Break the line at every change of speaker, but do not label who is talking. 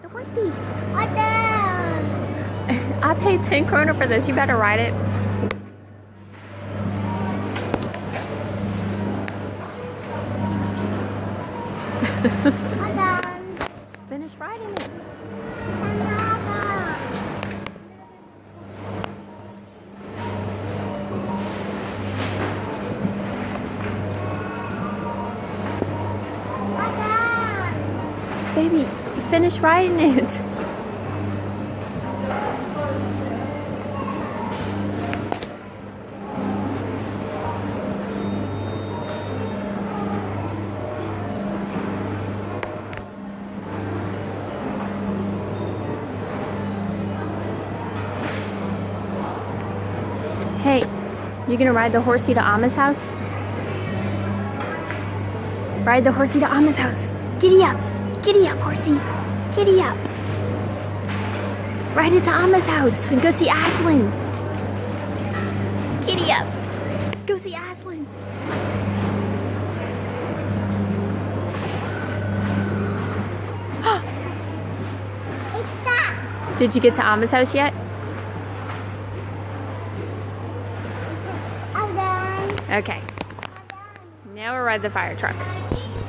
the horsey.
I done.
I paid 10 kroner for this. You better ride it.
I done.
Finish riding it. Baby, finish riding it. Hey, you gonna ride the horsey to Amma's house? Ride the horsey to Amma's house. Giddy up. Giddy up, horsey. Giddy up. Ride it to Amma's house and go see Aslan. Giddy up. Go see Aslan.
It's up.
Did you get to Amma's house yet?
I'm done.
Okay. Now we'll ride the fire truck.